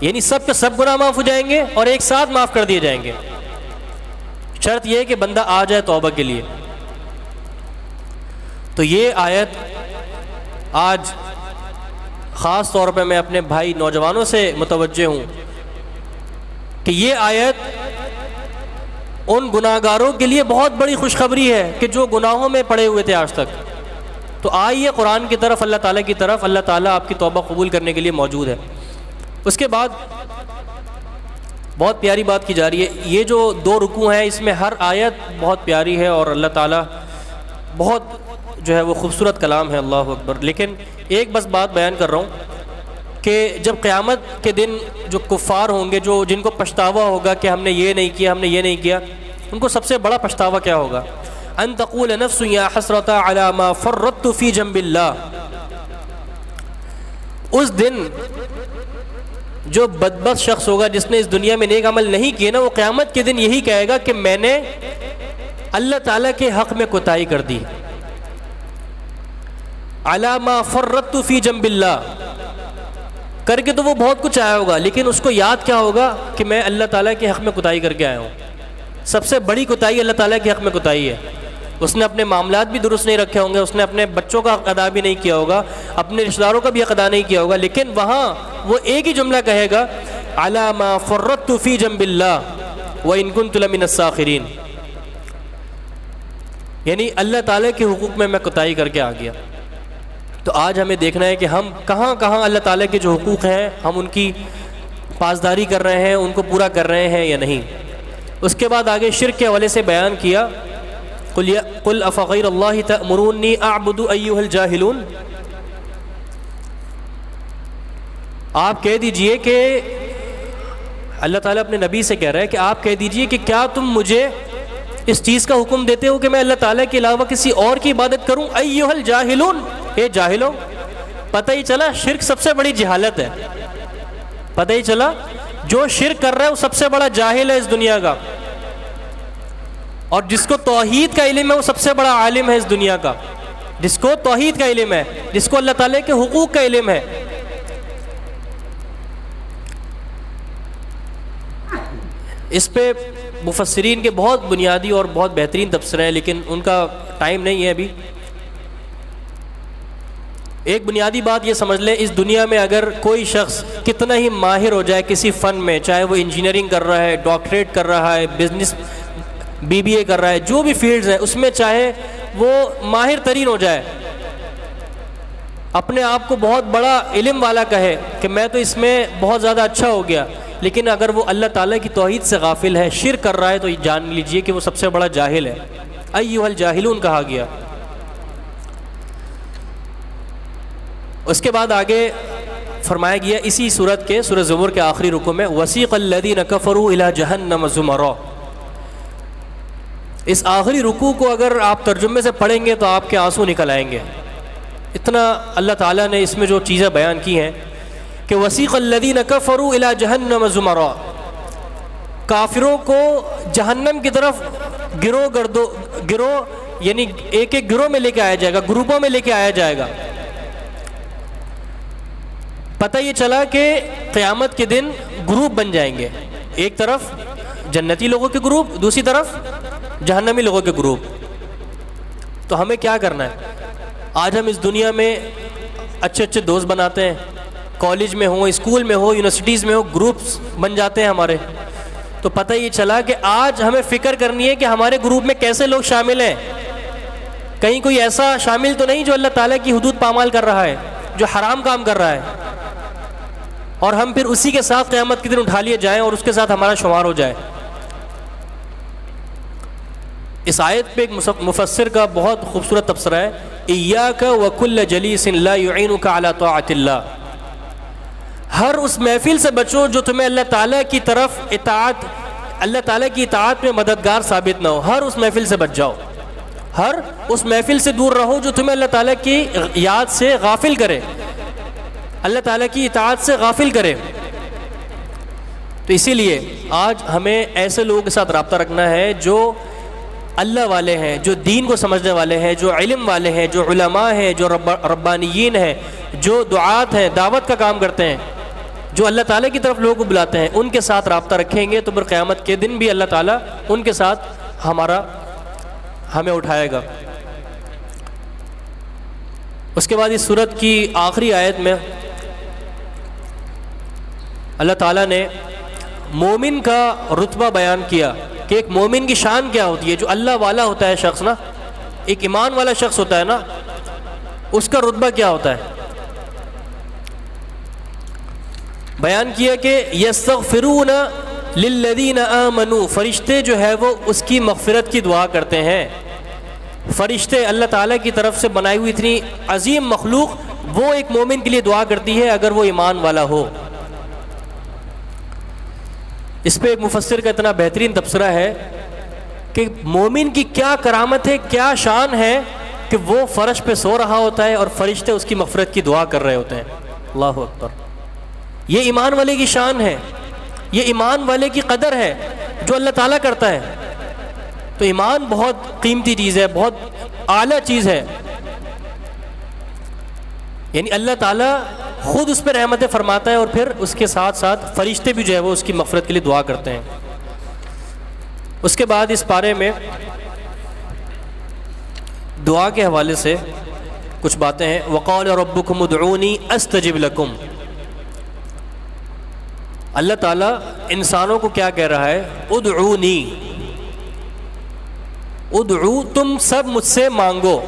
یعنی سب کے سب گناہ معاف ہو جائیں گے اور ایک ساتھ معاف کر دیے جائیں گے۔ شرط یہ ہے کہ بندہ آ جائے توبہ کے لیے۔ تو یہ آیت آج خاص طور پہ میں اپنے بھائی نوجوانوں سے متوجہ ہوں کہ یہ آیت ان گناہ گاروں کے لیے بہت بڑی خوشخبری ہے کہ جو گناہوں میں پڑے ہوئے تھے آج تک۔ تو آئیے قرآن کی طرف، اللہ تعالیٰ کی طرف، اللہ تعالیٰ آپ کی توبہ قبول کرنے کے لیے موجود ہے۔ اس کے بعد بہت پیاری بات کی جا رہی ہے، یہ جو 2 رکوع ہیں اس میں ہر آیت بہت پیاری ہے اور اللہ تعالیٰ بہت جو ہے وہ خوبصورت کلام ہے، اللہ اکبر۔ لیکن ایک بس بات بیان کر رہا ہوں کہ جب قیامت کے دن جو کفار ہوں گے، جو جن کو پچھتاوا ہوگا کہ ہم نے یہ نہیں کیا، ہم نے یہ نہیں کیا، ان کو سب سے بڑا پچھتاوا کیا ہوگا؟ ان تقول نفس یا حسرۃ علی ما فرطت فی جنب اللہ۔ اس دن جو بدبخت شخص ہوگا جس نے اس دنیا میں نیک عمل نہیں کیے نا، وہ قیامت کے دن یہی کہے گا کہ میں نے اللہ تعالیٰ کے حق میں کوتاہی کر دی۔ علی ما فرطت فی جنب اللہ، کر کے تو وہ بہت کچھ آیا ہوگا، لیکن اس کو یاد کیا ہوگا کہ میں اللہ تعالیٰ کے حق میں کوتاہی کر کے آیا ہوں۔ سب سے بڑی کوتاہی اللہ تعالیٰ کے حق میں کوتاہی ہے۔ اس نے اپنے معاملات بھی درست نہیں رکھے ہوں گے، اس نے اپنے بچوں کا حق ادا بھی نہیں کیا ہوگا، اپنے رشتہ داروں کا بھی حق ادا نہیں کیا ہوگا، لیکن وہاں وہ ایک ہی جملہ کہے گا علی ما فرطت فی جنب اللہ وان کنت لمن الساخرین، یعنی اللہ تعالیٰ کے حقوق میں کوتاہی کر کے آ گیا۔ تو آج ہمیں دیکھنا ہے کہ ہم کہاں کہاں اللہ تعالیٰ کے جو حقوق ہیں ہم ان کی پاسداری کر رہے ہیں، ان کو پورا کر رہے ہیں یا نہیں۔ اس کے بعد آگے شرک کے حوالے سے بیان کیا، قل افغیر اللہ تأمرونی اعبد ایھا الجاہلون، آپ کہہ دیجئے کہ اللہ تعالیٰ اپنے نبی سے کہہ رہا ہے کہ آپ کہہ دیجئے کہ کیا تم مجھے اس چیز کا حکم دیتے ہو کہ میں اللہ تعالیٰ کے علاوہ کسی اور کی عبادت کروں؟ ایھا الجاہلون، اے جاہلوں، پتہ ہی چلا شرک سب سے بڑی جہالت ہے۔ پتہ ہی چلا جو شرک کر رہا ہے وہ سب سے بڑا جاہل ہے اس دنیا کا، اور جس کو توحید کا علم ہے وہ سب سے بڑا عالم ہے اس دنیا کا۔ جس کو توحید کا علم ہے، جس کو اللہ تعالیٰ کے حقوق کا علم ہے۔ اس پہ مفسرین کے بہت بنیادی اور بہت بہترین تبصرے ہیں، لیکن ان کا ٹائم نہیں ہے ابھی. ایک بنیادی بات یہ سمجھ لیں, اس دنیا میں اگر کوئی شخص کتنا ہی ماہر ہو جائے کسی فن میں, چاہے وہ انجینئرنگ کر رہا ہے, ڈاکٹریٹ کر رہا ہے, بزنس BBA کر رہا ہے, جو بھی فیلڈز ہیں اس میں چاہے وہ ماہر ترین ہو جائے, اپنے آپ کو بہت بڑا علم والا کہے کہ میں تو اس میں بہت زیادہ اچھا ہو گیا, لیکن اگر وہ اللہ تعالیٰ کی توحید سے غافل ہے, شرک کر رہا ہے, تو جان لیجئے کہ وہ سب سے بڑا جاہل ہے. ایھا الجاہلون کہا گیا. اس کے بعد آگے فرمایا گیا اسی سورت کے سورہ زمر کے آخری رکوع میں, وسیق الذین کفروا الی جہنم زمرا. اس آخری رکوع کو اگر آپ ترجمے سے پڑھیں گے تو آپ کے آنسو نکل آئیں گے. اتنا اللہ تعالیٰ نے اس میں جو چیزیں بیان کی ہیں کہ وسیق الذین کفروا الی جہنم زمرا, کافروں کو جہنم کی طرف گروہ یعنی ایک ایک گروہ میں لے کے آیا جائے گا, گروپوں میں لے کے آیا جائے گا. پتہ یہ چلا کہ قیامت کے دن گروپ بن جائیں گے, ایک طرف جنتی لوگوں کے گروپ, دوسری طرف جہنمی لوگوں کے گروپ. تو ہمیں کیا کرنا ہے؟ آج ہم اس دنیا میں اچھے اچھے دوست بناتے ہیں, کالج میں ہوں, اسکول میں ہو, یونیورسٹیز میں ہو, گروپس بن جاتے ہیں ہمارے. تو پتہ یہ چلا کہ آج ہمیں فکر کرنی ہے کہ ہمارے گروپ میں کیسے لوگ شامل ہیں. کہیں کوئی ایسا شامل تو نہیں جو اللہ تعالیٰ کی حدود پامال کر رہا ہے, جو حرام کام کر رہا ہے, اور ہم پھر اسی کے ساتھ قیامت کے دن اٹھا لیے جائیں اور اس کے ساتھ ہمارا شمار ہو جائے. اس آیت پہ ایک مفسر کا بہت خوبصورت تبصرہ ہے, ایاک وکل جلیس لا یعینک علی طاعت اللہ. ہر اس محفل سے بچو جو تمہیں اللہ تعالیٰ کی طرف اللہ تعالیٰ کی اطاعت میں مددگار ثابت نہ ہو. ہر اس محفل سے بچ جاؤ, ہر اس محفل سے دور رہو جو تمہیں اللہ تعالیٰ کی یاد سے غافل کرے, اللہ تعالیٰ کی اطاعت سے غافل کرے. تو اسی لیے آج ہمیں ایسے لوگوں کے ساتھ رابطہ رکھنا ہے جو اللہ والے ہیں, جو دین کو سمجھنے والے ہیں, جو علم والے ہیں, جو علماء ہیں, جو ربانیین ہیں, جو دعات ہیں, دعوت کا کام کرتے ہیں, جو اللہ تعالیٰ کی طرف لوگوں کو بلاتے ہیں. ان کے ساتھ رابطہ رکھیں گے تو پھر قیامت کے دن بھی اللہ تعالیٰ ان کے ساتھ ہمیں اٹھائے گا. اس کے بعد اس سورت کی آخری آیت میں اللہ تعالیٰ نے مومن کا رتبہ بیان کیا کہ ایک مومن کی شان کیا ہوتی ہے. جو اللہ والا ہوتا ہے شخص نا, ایک ایمان والا شخص ہوتا ہے نا, اس کا رتبہ کیا ہوتا ہے. بیان کیا کہ یستغفرون للذین آمنوا, فرشتے جو ہے وہ اس کی مغفرت کی دعا کرتے ہیں. فرشتے اللہ تعالیٰ کی طرف سے بنائی ہوئی اتنی عظیم مخلوق, وہ ایک مومن کے لیے دعا کرتی ہے اگر وہ ایمان والا ہو. اس پہ ایک مفسر کا اتنا بہترین تبصرہ ہے کہ مومن کی کیا کرامت ہے, کیا شان ہے کہ وہ فرش پہ سو رہا ہوتا ہے اور فرشتے اس کی مغفرت کی دعا کر رہے ہوتے ہیں. اللہ اکبر. یہ ایمان والے کی شان ہے, یہ ایمان والے کی قدر ہے جو اللہ تعالیٰ کرتا ہے. تو ایمان بہت قیمتی چیز ہے, بہت اعلیٰ چیز ہے. یعنی اللہ تعالیٰ خود اس پہ رحمتیں فرماتا ہے اور پھر اس کے ساتھ ساتھ فرشتے بھی جو ہے وہ اس کی مغفرت کے لیے دعا کرتے ہیں. اس کے بعد اس پارے میں دعا کے حوالے سے کچھ باتیں ہیں. وقال ربکم ادعونی استجب لکم. اللہ تعالیٰ انسانوں کو کیا کہہ رہا ہے؟ ادعونی, ادعو, تم سب مجھ سے مانگو.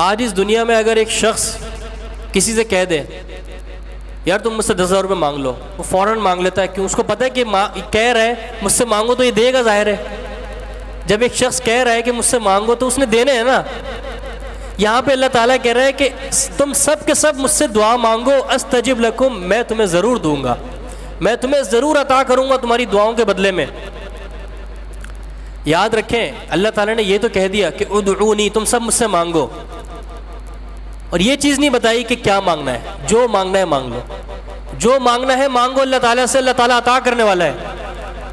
آج اس دنیا میں اگر ایک شخص کسی سے کہہ دے یار تم مجھ سے 10,000 روپے مانگ لو, وہ فوراً مانگ لیتا ہے. کیوں؟ اس کو پتہ ہے کہ کہہ رہا ہے مجھ سے مانگو تو یہ دے گا, ظاہر ہے. جب ایک شخص کہہ رہا ہے کہ مجھ سے مانگو تو اس نے دینے ہیں نا. یہاں پہ اللہ تعالیٰ کہہ رہا ہے کہ تم سب کے سب مجھ سے دعا مانگو, استجب لکم, میں تمہیں ضرور دوں گا, میں تمہیں ضرور عطا کروں گا تمہاری دعاؤں کے بدلے میں. یاد رکھیں اللہ تعالیٰ نے یہ تو کہہ دیا کہ ادعونی, تم سب مجھ سے مانگو, اور یہ چیز نہیں بتائی کہ کیا مانگنا ہے. جو مانگنا ہے مانگ لو, جو مانگنا ہے مانگو اللہ تعالیٰ سے, اللہ تعالیٰ عطا کرنے والا ہے.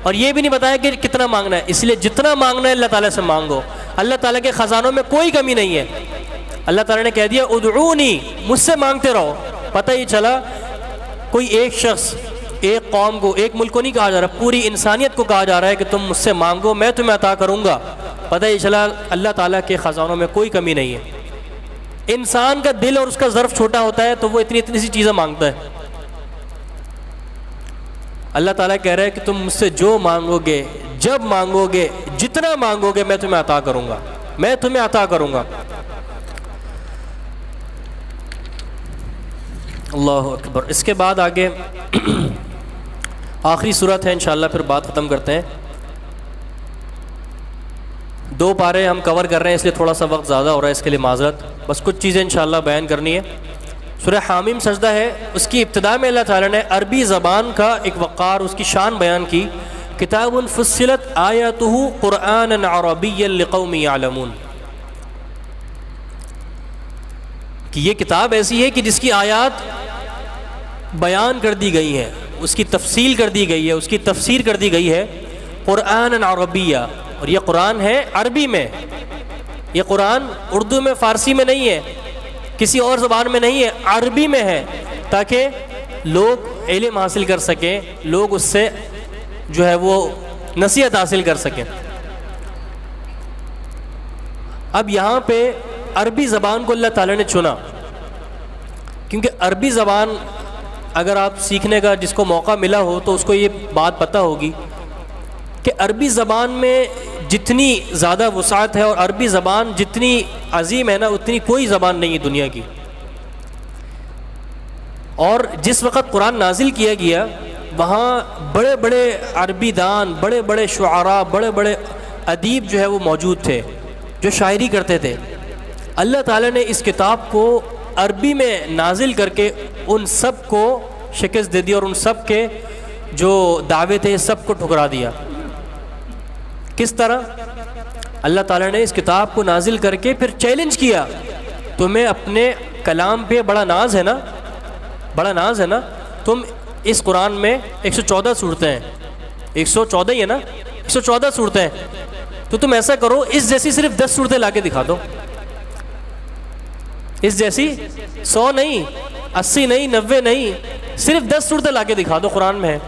اور یہ بھی نہیں بتایا کہ کتنا مانگنا ہے, اس لیے جتنا مانگنا ہے اللہ تعالیٰ سے مانگو. اللہ تعالیٰ کے خزانوں میں کوئی کمی نہیں ہے. اللہ تعالیٰ نے کہہ دیا ادعونی, مجھ سے مانگتے رہو. پتہ ہی چلا کوئی ایک شخص ایک قوم کو، ایک ملک کو نہیں کہا جا رہا، پوری انسانیت کو کہا جا رہا ہے کہ تم مجھ سے مانگو میں تمہیں عطا کروں گا۔ پتہ ہی چلا اللہ تعالیٰ کے خزانوں میں کوئی کمی نہیں ہے۔ انسان کا دل اور اس کا ظرف چھوٹا ہوتا ہے تو وہ اتنی سی چیزیں مانگتا ہے۔ اللہ تعالیٰ کہہ رہا ہے کہ تم مجھ سے جو مانگو گے، جب مانگو گے، جتنا مانگو گے، میں تمہیں عطا کروں گا، میں تمہیں عطا کروں گا۔ اللہ اکبر۔ اس کے بعد آگے آخری صورت ہے، انشاءاللہ پھر بات ختم کرتے ہیں۔ 2 پارے ہم کور کر رہے ہیں، اس لیے تھوڑا سا وقت زیادہ ہو رہا ہے، اس کے لیے معذرت، بس کچھ چیزیں انشاءاللہ بیان کرنی ہے۔ سورہ حامیم سجدہ ہے، اس کی ابتدا میں اللہ تعالیٰ نے عربی زبان کا ایک وقار، اس کی شان بیان کی۔ کتاب فصلت آیاتہ قرآنا عربیا لقوم یعلمون، کہ یہ کتاب ایسی ہے کہ جس کی آیات بیان کر دی گئی ہیں، اس کی تفصیل کر دی گئی ہے، اس کی تفسیر کر دی گئی ہے، قرآن عربیہ، اور یہ قرآن ہے عربی میں۔ یہ قرآن اردو میں، فارسی میں نہیں ہے، کسی اور زبان میں نہیں ہے، عربی میں ہے، تاکہ لوگ علم حاصل کر سکیں، لوگ اس سے جو ہے وہ نصیحت حاصل کر سکیں۔ اب یہاں پہ عربی زبان کو اللہ تعالیٰ نے چنا، کیونکہ عربی زبان اگر آپ سیکھنے کا جس کو موقع ملا ہو تو اس کو یہ بات پتہ ہوگی کہ عربی زبان میں جتنی زیادہ وسعت ہے، اور عربی زبان جتنی عظیم ہے نا، اتنی کوئی زبان نہیں ہے دنیا کی۔ اور جس وقت قرآن نازل کیا گیا، وہاں بڑے بڑے عربی دان، بڑے بڑے شعراء، بڑے بڑے ادیب جو ہے وہ موجود تھے، جو شاعری کرتے تھے۔ اللہ تعالیٰ نے اس کتاب کو عربی میں نازل کر کے ان سب کو شکست دے دی، اور ان سب کے جو دعوے تھے سب کو ٹھکرا دیا۔ کس طرح؟ اللہ تعالیٰ نے اس کتاب کو نازل کر کے پھر چیلنج کیا، تمہیں اپنے کلام پہ بڑا ناز ہے نا، بڑا ناز ہے نا، تم اس قرآن میں 114 صورتیں ہیں، 114 ہی ہے نا، 114 صورتیں ہیں، تو تم ایسا کرو اس جیسی صرف 10 صورتیں لا کے دکھا دو، اس جیسی 100 نہیں، 80 نہیں، 90 نہیں، صرف 10 صورتیں لا کے دکھا دو، قرآن میں ہے۔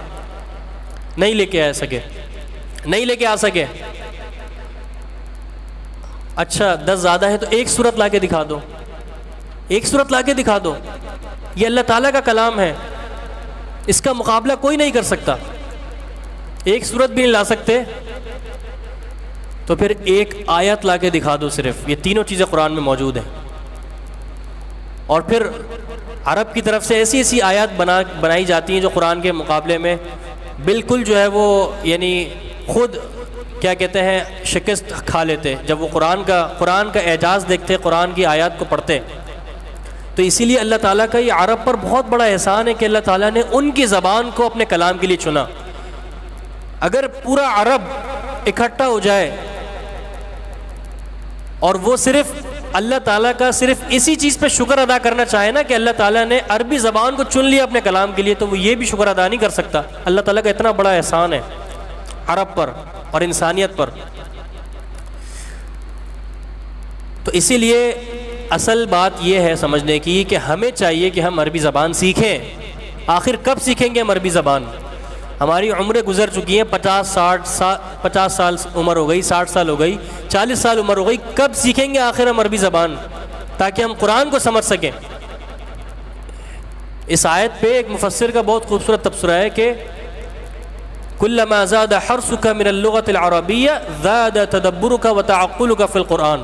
نہیں لے کے آ سکے، نہیں لے کے آ سکے، اچھا 10 زیادہ ہے تو ایک صورت لا کے دکھا دو، ایک صورت لا کے دکھا دو۔ یہ اللہ تعالیٰ کا کلام ہے، اس کا مقابلہ کوئی نہیں کر سکتا، ایک صورت بھی نہیں لا سکتے تو پھر ایک آیت لا کے دکھا دو صرف۔ یہ تینوں چیزیں قرآن میں موجود ہیں، اور پھر عرب کی طرف سے ایسی ایسی آیات بنائی جاتی ہیں جو قرآن کے مقابلے میں بالکل جو ہے وہ یعنی خود کیا کہتے ہیں شکست کھا لیتے جب وہ قرآن کا اعجاز دیکھتے، قرآن کی آیات کو پڑھتے۔ تو اسی لیے اللہ تعالیٰ کا یہ عرب پر بہت بڑا احسان ہے کہ اللہ تعالیٰ نے ان کی زبان کو اپنے کلام کے لیے چنا۔ اگر پورا عرب اکٹھا ہو جائے اور وہ صرف اللہ تعالیٰ کا صرف اسی چیز پہ شکر ادا کرنا چاہے نا کہ اللہ تعالیٰ نے عربی زبان کو چن لیا اپنے کلام کے لیے، تو وہ یہ بھی شکر ادا نہیں کر سکتا۔ اللہ تعالیٰ کا اتنا بڑا احسان ہے عرب پر اور انسانیت پر۔ تو اسی لیے اصل بات یہ ہے سمجھنے کی کہ ہمیں چاہیے کہ ہم عربی زبان سیکھیں۔ آخر کب سیکھیں گے ہم عربی زبان؟ ہماری عمریں گزر چکی ہیں، 50 سال عمر ہو گئی، 60 سال ہو گئی، 40 سال عمر ہو گئی، کب سیکھیں گے آخر ہم عربی زبان تاکہ ہم قرآن کو سمجھ سکیں؟ اس آیت پہ ایک مفسر کا بہت خوبصورت تبصرہ ہے کہ كلما زاد حرصك من اللغة العربية زاد تدبرك وتعقلك في القرآن۔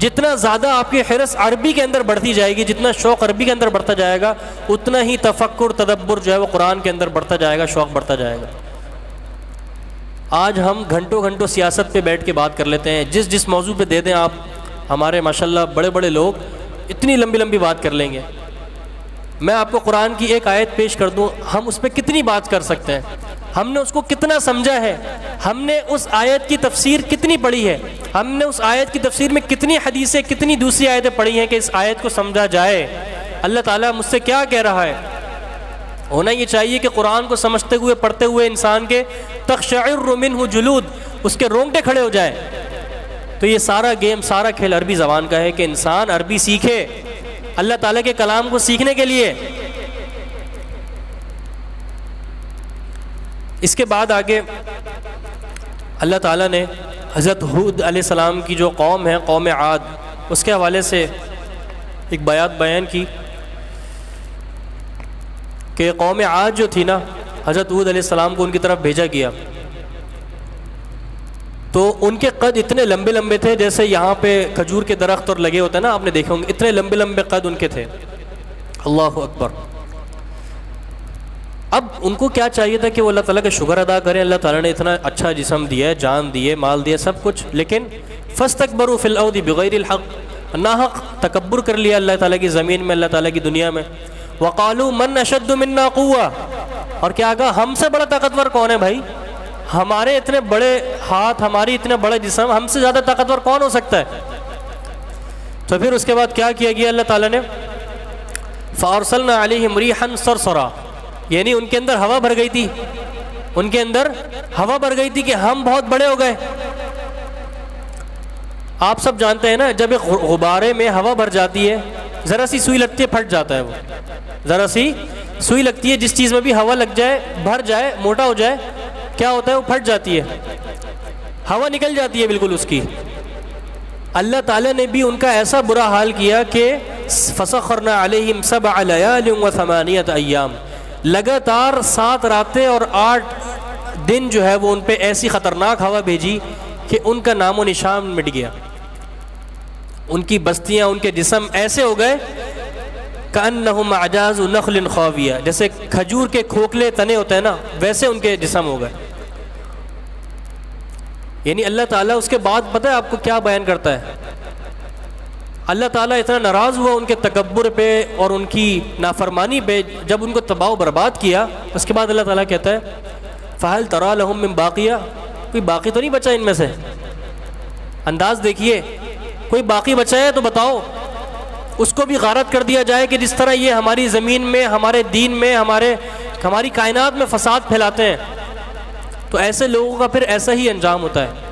جتنا زیادہ آپ کی حرص عربی کے اندر بڑھتی جائے گی، جتنا شوق عربی کے اندر بڑھتا جائے گا، اتنا ہی تفکر تدبر جو ہے وہ قرآن کے اندر بڑھتا جائے گا، شوق بڑھتا جائے گا۔ آج ہم گھنٹوں گھنٹوں سیاست پہ بیٹھ کے بات کر لیتے ہیں، جس موضوع پہ دے دیں آپ، ہمارے ماشاءاللہ بڑے بڑے لوگ اتنی لمبی لمبی بات کر لیں گے۔ میں آپ کو قرآن کی ایک آیت پیش کر دوں، ہم اس پہ کتنی بات کر سکتے ہیں، ہم نے اس کو کتنا سمجھا ہے، ہم نے اس آیت کی تفسیر کتنی پڑھی ہے، ہم نے اس آیت کی تفسیر میں کتنی حدیثیں، کتنی دوسری آیتیں پڑھی ہیں کہ اس آیت کو سمجھا جائے اللہ تعالیٰ مجھ سے کیا کہہ رہا ہے۔ ہونا یہ چاہیے کہ قرآن کو سمجھتے ہوئے پڑھتے ہوئے انسان کے تقشعر منہ جلود، اس کے رونگٹے کھڑے ہو جائیں۔ تو یہ سارا گیم، سارا کھیل عربی زبان کا ہے کہ انسان عربی سیکھے اللہ تعالیٰ کے کلام کو سیکھنے کے لیے۔ اس کے بعد آگے اللہ تعالیٰ نے حضرت ہود علیہ السلام کی جو قوم ہے قوم عاد، اس کے حوالے سے ایک بیان کی کہ قوم عاد جو تھی نا، حضرت ہود علیہ السلام کو ان کی طرف بھیجا گیا تو ان کے قد اتنے لمبے لمبے تھے جیسے یہاں پہ کھجور کے درخت اور لگے ہوتے ہیں نا، آپ نے دیکھے ہوں گے، اتنے لمبے لمبے قد ان کے تھے. اللہ اکبر. اب ان کو کیا چاہیے تھا کہ وہ اللہ تعالیٰ کا شکر ادا کریں. اللہ تعالیٰ نے اتنا اچھا جسم دیا ہے، جان دیے، مال دیے، سب کچھ، لیکن فاستکبروا فی الارض بغیر الحق، ناحق تکبر کر لیا اللہ تعالیٰ کی زمین میں، اللہ تعالیٰ کی دنیا میں. وقالوا من اشد منا قوة، اور کیا کہا، ہم سے بڑا طاقتور کون ہے بھائی، ہمارے اتنے بڑے ہاتھ، ہماری اتنے بڑا جسم، ہم سے زیادہ طاقتور کون ہو سکتا ہے. تو پھر اس کے بعد کیا کیا گیا اللہ تعالیٰ نے، فارسلنا علیہم ریحا صرصرا، یعنی ان کے اندر ہوا بھر گئی تھی، ان کے اندر ہوا بھر گئی تھی کہ ہم بہت بڑے ہو گئے. آپ سب جانتے ہیں نا، جب ایک غبارے میں ہوا بھر جاتی ہے، ذرا سی سوئی لگتی ہے پھٹ جاتا ہے، وہ ذرا سی سوئی لگتی ہے، جس چیز میں بھی ہوا لگ جائے، بھر جائے، موٹا ہو جائے، کیا ہوتا ہے، وہ پھٹ جاتی ہے، ہوا نکل جاتی ہے بالکل اس کی. اللہ تعالیٰ نے بھی ان کا ایسا برا حال کیا کہ فسخرنا علیہم 7 لیال و 8 ایام، لگاتار 7 راتیں اور 8 دن جو ہے وہ ان پہ ایسی خطرناک ہوا بھیجی کہ ان کا نام و نشان مٹ گیا. ان کی بستیاں، ان کے جسم ایسے ہو گئے کأنہم اعجاز نخل خاویہ، جیسے کھجور کے کھوکھلے تنے ہوتے ہیں نا، ویسے ان کے جسم ہو گئے. یعنی اللہ تعالیٰ اس کے بعد پتہ ہے آپ کو کیا بیان کرتا ہے، اللہ تعالیٰ اتنا ناراض ہوا ان کے تکبر پہ اور ان کی نافرمانی پہ، جب ان کو تباہ و برباد کیا، اس کے بعد اللہ تعالیٰ کہتا ہے فَهَلْ تَرَى لَهُم مِّن بَاقِيَةٍ، کوئی باقی تو نہیں بچا ان میں سے. انداز دیکھیے، کوئی باقی بچا ہے تو بتاؤ، اس کو بھی غارت کر دیا جائے کہ جس طرح یہ ہماری زمین میں، ہمارے دین میں، ہماری کائنات میں فساد پھیلاتے ہیں، تو ایسے لوگوں کا پھر ایسا ہی انجام ہوتا ہے.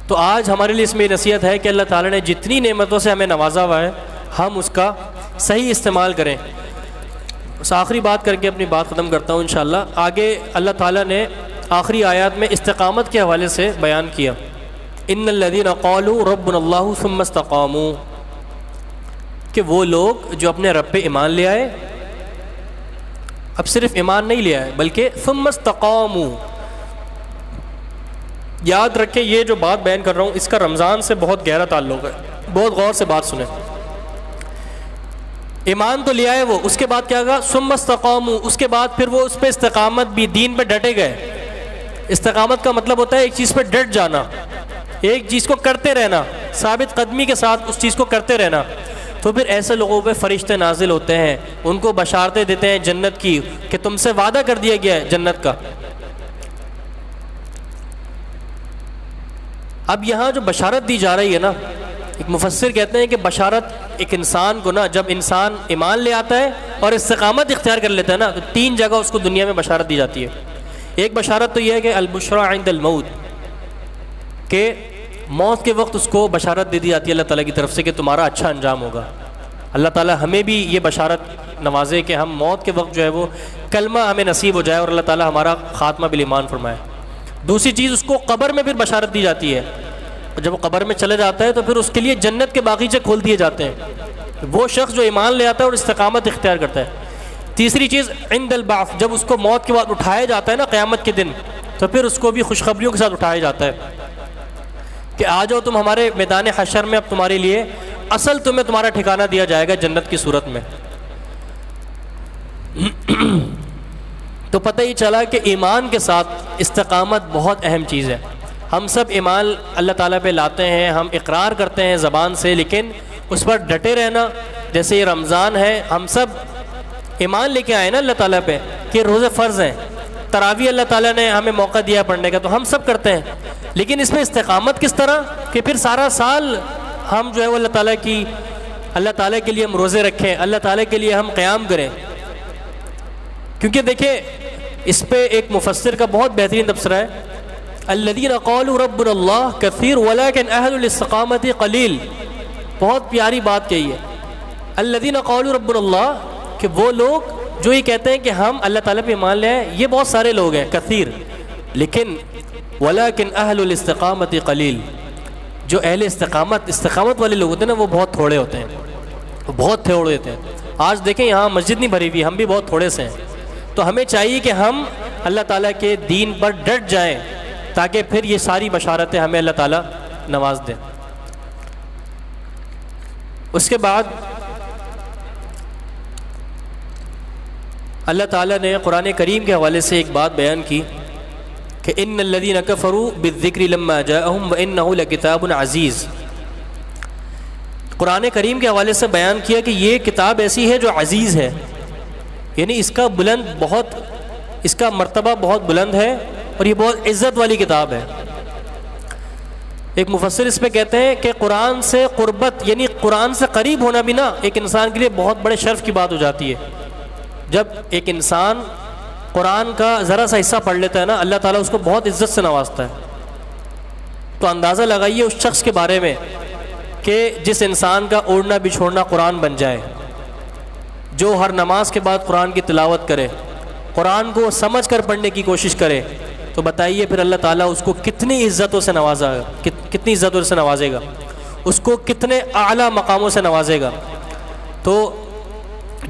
تو آج ہمارے لیے اس میں نصیحت ہے کہ اللہ تعالیٰ نے جتنی نعمتوں سے ہمیں نوازا ہوا ہے، ہم اس کا صحیح استعمال کریں. بس آخری بات کر کے اپنی بات ختم کرتا ہوں انشاءاللہ. آگے اللہ تعالیٰ نے آخری آیات میں استقامت کے حوالے سے بیان کیا، ان الذین قالوا ربنا اللہ ثم استقاموا، کہ وہ لوگ جو اپنے رب پہ ایمان لے آئے، اب صرف ایمان نہیں لے آئے بلکہ ثم استقاموا. یاد رکھیں یہ جو بات بیان کر رہا ہوں اس کا رمضان سے بہت گہرا تعلق ہے، بہت غور سے بات سنیں. ایمان تو لے آئے وہ، اس کے بعد کیا کہا، ثم استقاموا، اس کے بعد پھر وہ اس پہ استقامت بھی، دین پہ ڈٹے گئے. استقامت کا مطلب ہوتا ہے ایک چیز پہ ڈٹ جانا، ایک چیز کو کرتے رہنا، ثابت قدمی کے ساتھ اس چیز کو کرتے رہنا. تو پھر ایسے لوگوں پہ فرشتے نازل ہوتے ہیں، ان کو بشارتیں دیتے ہیں جنت کی کہ تم سے وعدہ کر دیا گیا ہے جنت کا. اب یہاں جو بشارت دی جا رہی ہے نا، ایک مفسر کہتے ہیں کہ بشارت ایک انسان کو نا، جب انسان ایمان لے آتا ہے اور استقامت اختیار کر لیتا ہے نا، تو 3 جگہ اس کو دنیا میں بشارت دی جاتی ہے. ایک بشارت تو یہ ہے کہ البشرا عند الموت، کہ موت کے وقت اس کو بشارت دے دی جاتی ہے اللہ تعالیٰ کی طرف سے کہ تمہارا اچھا انجام ہوگا. اللہ تعالیٰ ہمیں بھی یہ بشارت نوازے کہ ہم موت کے وقت جو ہے وہ کلمہ ہمیں نصیب ہو جائے اور اللہ تعالیٰ ہمارا خاتمہ بالایمان فرمائے. دوسری چیز، اس کو قبر میں پھر بشارت دی جاتی ہے، جب وہ قبر میں چلے جاتا ہے تو پھر اس کے لیے جنت کے باغیچے کھول دیے جاتے ہیں، وہ شخص جو ایمان لے آتا ہے اور استقامت اختیار کرتا ہے. تیسری چیز عند البعث، جب اس کو موت کے بعد اٹھایا جاتا ہے نا قیامت کے دن، تو پھر اس کو بھی خوشخبریوں کے ساتھ اٹھایا جاتا ہے کہ آ جاؤ تم ہمارے میدان حشر میں، اب تمہارے لیے اصل تمہیں تمہارا ٹھکانہ دیا جائے گا جنت کی صورت میں. تو پتہ ہی چلا کہ ایمان کے ساتھ استقامت بہت اہم چیز ہے. ہم سب ایمان اللہ تعالیٰ پہ لاتے ہیں، ہم اقرار کرتے ہیں زبان سے، لیکن اس پر ڈٹے رہنا. جیسے یہ رمضان ہے، ہم سب ایمان لے کے آئے نا اللہ تعالیٰ پہ کہ روزے فرض ہیں، تراویح اللہ تعالیٰ نے ہمیں موقع دیا پڑھنے کا، تو ہم سب کرتے ہیں، لیکن اس میں استقامت کس طرح کہ پھر سارا سال ہم جو ہے وہ اللہ تعالیٰ کے لیے ہم روزے رکھیں، اللہ تعالیٰ کے لیے ہم قیام کریں. کیونکہ دیکھیں اس پہ ایک مفسر کا بہت بہترین تبصرہ ہے، الذین قالوا ربنا اللہ کثیر ولکن اہل الاستقامت قلیل. بہت پیاری بات کہی ہے، الذین قالوا ربنا اللہ، کہ وہ لوگ جو یہ کہتے ہیں کہ ہم اللہ تعالیٰ پہ ایمان لے آئے، یہ بہت سارے لوگ ہیں، کثیر، لیکن ولیکن اہل الاستقامت قلیل، جو اہل استقامت والے لوگ ہوتے ہیں نا وہ بہت تھوڑے ہوتے ہیں، بہت تھوڑے ہوتے ہیں۔ آج دیکھیں یہاں مسجد نہیں بھری ہوئی، ہم بھی بہت تھوڑے سے ہیں، تو ہمیں چاہیے کہ ہم اللہ تعالیٰ کے دین پر ڈٹ جائیں تاکہ پھر یہ ساری بشارتیں ہمیں اللہ تعالیٰ نواز دیں۔ اس کے بعد اللہ تعالیٰ نے قرآن کریم کے حوالے سے ایک بات بیان کی کہ ان الذین کفروا بالذکر لما جاءہم وانہ لکتاب عزیز۔ قرآن کریم کے حوالے سے بیان کیا کہ یہ کتاب ایسی ہے جو عزیز ہے، یعنی اس کا مرتبہ بہت بلند ہے اور یہ بہت عزت والی کتاب ہے۔ ایک مفسر اس پہ کہتے ہیں کہ قرآن سے قربت، یعنی قرآن سے قریب ہونا بھی نا ایک انسان کے لیے بہت بڑے شرف کی بات ہو جاتی ہے۔ جب ایک انسان قرآن کا ذرا سا حصہ پڑھ لیتا ہے نا، اللہ تعالیٰ اس کو بہت عزت سے نوازتا ہے۔ تو اندازہ لگائیے اس شخص کے بارے میں کہ جس انسان کا اوڑھنا بچھوڑنا قرآن بن جائے، جو ہر نماز کے بعد قرآن کی تلاوت کرے، قرآن کو سمجھ کر پڑھنے کی کوشش کرے، تو بتائیے پھر اللہ تعالیٰ اس کو کتنی عزتوں سے کتنی عزتوں سے نوازے گا، اس کو کتنے اعلیٰ مقاموں سے نوازے گا۔ تو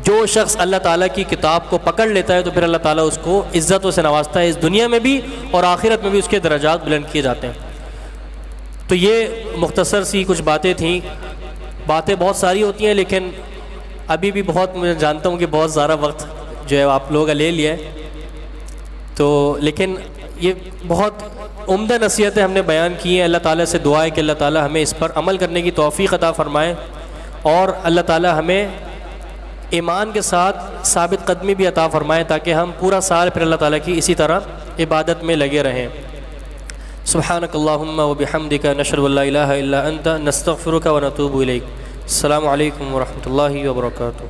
جو شخص اللہ تعالیٰ کی کتاب کو پکڑ لیتا ہے تو پھر اللہ تعالیٰ اس کو عزتوں سے نوازتا ہے، اس دنیا میں بھی اور آخرت میں بھی اس کے درجات بلند کیے جاتے ہیں۔ تو یہ مختصر سی کچھ باتیں تھیں، باتیں بہت ساری ہوتی ہیں لیکن ابھی بھی بہت، میں جانتا ہوں کہ بہت زیادہ وقت جو ہے آپ لوگوں کا لے لیا ہے، تو لیکن یہ بہت عمدہ نصیحتیں ہم نے بیان کی ہیں۔ اللہ تعالیٰ سے دعا ہے کہ اللہ تعالیٰ ہمیں اس پر عمل کرنے کی توفیق عطا فرمائے، اور اللہ تعالیٰ ہمیں ایمان کے ساتھ ثابت قدمی بھی عطا فرمائے تاکہ ہم پورا سال پھر اللہ تعالیٰ کی اسی طرح عبادت میں لگے رہیں۔ سبحانک اللہم وبحمدک، نشہد ان لا الہ الا انت، نستغفرک ونتوب الیک۔ السلام علیکم ورحمۃ اللہ وبرکاتہ۔